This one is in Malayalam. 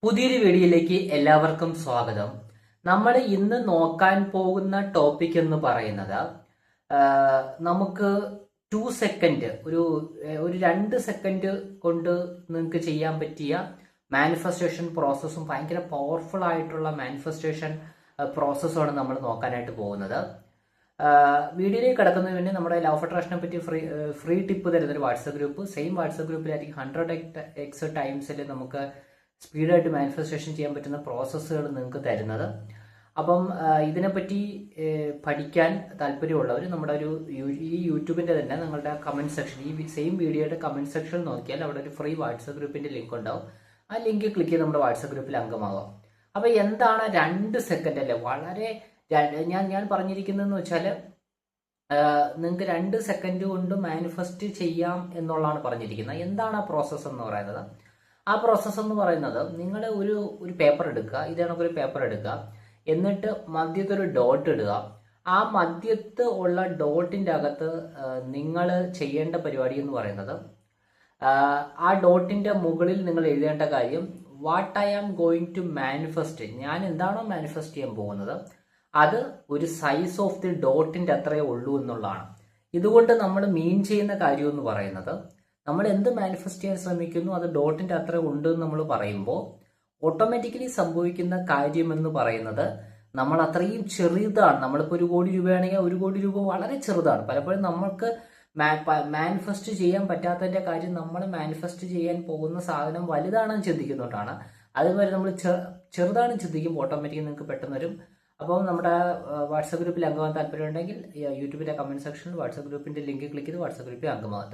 പുതിയൊരു വീഡിയോയിലേക്ക് എല്ലാവർക്കും സ്വാഗതം. നമ്മൾ ഇന്ന് നോക്കാൻ പോകുന്ന ടോപ്പിക് എന്ന് പറയുന്നത് നമുക്ക് 2 സെക്കൻഡ് ഒരു 2 സെക്കൻഡ് കൊണ്ട് നിങ്ങൾക്ക് ചെയ്യാൻ പറ്റിയ മാനിഫെസ്റ്റേഷൻ പ്രോസസ്സും ഭയങ്കര പവർഫുൾ ആയിട്ടുള്ള മാനിഫെസ്റ്റേഷൻ പ്രോസസ്സുമാണ് നമ്മൾ നോക്കാനായിട്ട് പോകുന്നത്. വീഡിയോയിലേക്ക് കിടക്കുന്നതിന് മുന്നേ നമ്മുടെ ലവ് ഓഫ് അട്രാക്ഷനെ പറ്റി ഫ്രീ ടിപ്പ് തരുന്നൊരു വാട്സപ്പ് ഗ്രൂപ്പ്, സെയിം വാട്സപ്പ് ഗ്രൂപ്പിലായിരിക്കും 100x ടൈംസിൽ നമുക്ക് സ്പീഡായിട്ട് മാനിഫെസ്റ്റേഷൻ ചെയ്യാൻ പറ്റുന്ന പ്രോസസ്സുകൾ നിങ്ങൾക്ക് തരുന്നത്. അപ്പം ഇതിനെപ്പറ്റി പഠിക്കാൻ താല്പര്യമുള്ളവർ നമ്മുടെ ഈ യൂട്യൂബിൻ്റെ തന്നെ നിങ്ങളുടെ കമൻറ്റ് സെക്ഷൻ, ഈ സെയിം വീഡിയോയുടെ കമൻറ്റ് സെക്ഷൻ നോക്കിയാൽ അവിടെ ഒരു ഫ്രീ വാട്സപ്പ് ഗ്രൂപ്പിൻ്റെ ലിങ്ക് ഉണ്ടാവും. ആ ലിങ്ക് ക്ലിക്ക് ചെയ്ത് നമ്മുടെ വാട്സപ്പ് ഗ്രൂപ്പിൽ അംഗമാകാം. അപ്പോൾ എന്താണ് 2 സെക്കൻഡ് അല്ലേ, വളരെ ഞാൻ പറഞ്ഞിരിക്കുന്നതെന്ന് വെച്ചാൽ നിങ്ങൾക്ക് 2 സെക്കൻഡ് കൊണ്ട് മാനിഫെസ്റ്റ് ചെയ്യാം എന്നുള്ളതാണ് പറഞ്ഞിരിക്കുന്നത്. എന്താണ് ആ പ്രോസസ്സ് എന്ന് പറയുന്നത്? ആ പ്രോസസ്സ് എന്ന് പറയുന്നത്, നിങ്ങൾ ഒരു പേപ്പർ എടുക്കുക, ഇതേണക്കൊരു പേപ്പർ എടുക്കുക, എന്നിട്ട് മധ്യത്ത് ഒരു ഡോട്ട് ഇടുക. ആ മധ്യത്ത് ഉള്ള ഡോട്ടിൻ്റെ അകത്ത് നിങ്ങൾ ചെയ്യേണ്ട പരിപാടി എന്ന് പറയുന്നത്, ആ ഡോട്ടിൻ്റെ മുകളിൽ നിങ്ങൾ എഴുതേണ്ട കാര്യം what I am going to manifest. ഞാൻ എന്താണോ മാനിഫെസ്റ്റ് ചെയ്യാൻ പോകുന്നത് അത് ഒരു സൈസ് ഓഫ് ദി ഡോട്ടിൻ്റെ അത്രയേ ഉള്ളൂ എന്നുള്ളതാണ്. ഇതുകൊണ്ട് നമ്മൾ മീൻ ചെയ്യുന്ന കാര്യം എന്ന് പറയുന്നത്, നമ്മൾ എന്ത് മാനിഫെസ്റ്റ് ചെയ്യാൻ ശ്രമിക്കുന്നു അത് ഡോട്ടിൻ്റെ അത്ര ഉണ്ട് എന്ന് നമ്മൾ പറയുമ്പോൾ ഓട്ടോമാറ്റിക്കലി സംഭവിക്കുന്ന കാര്യം എന്ന് പറയുന്നത് നമ്മൾ അത്രയും ചെറുതാണ്. നമ്മളിപ്പോൾ 1 കോടി രൂപയാണെങ്കിൽ 1 കോടി രൂപ വളരെ ചെറുതാണ്. പലപ്പോഴും നമ്മൾക്ക് മാനിഫെസ്റ്റ് ചെയ്യാൻ പറ്റാത്തതിൻ്റെ കാര്യം നമ്മൾ മാനിഫെസ്റ്റ് ചെയ്യാൻ പോകുന്ന സാധനം വലുതാണെന്ന് ചിന്തിക്കുന്നതുകൊണ്ടാണ്. അതുപോലെ നമ്മൾ ചെറുതാണെന്ന് ചിന്തിക്കുമ്പോൾ ഓട്ടോമാറ്റിക്കലി നിങ്ങൾക്ക് പെട്ടെന്ന് വരും. അപ്പോൾ നമ്മുടെ വാട്സപ്പ് ഗ്രൂപ്പിൽ അംഗമാകാൻ താല്പര്യമുണ്ടെങ്കിൽ യൂട്യൂബിലെ കമൻറ്റ് സെക്ഷനിൽ വാട്സപ്പ് ഗ്രൂപ്പിൻ്റെ ലിങ്ക് ക്ലിക്ക് ചെയ്ത് വാട്സപ്പ് ഗ്രൂപ്പിൽ അംഗമാകാം.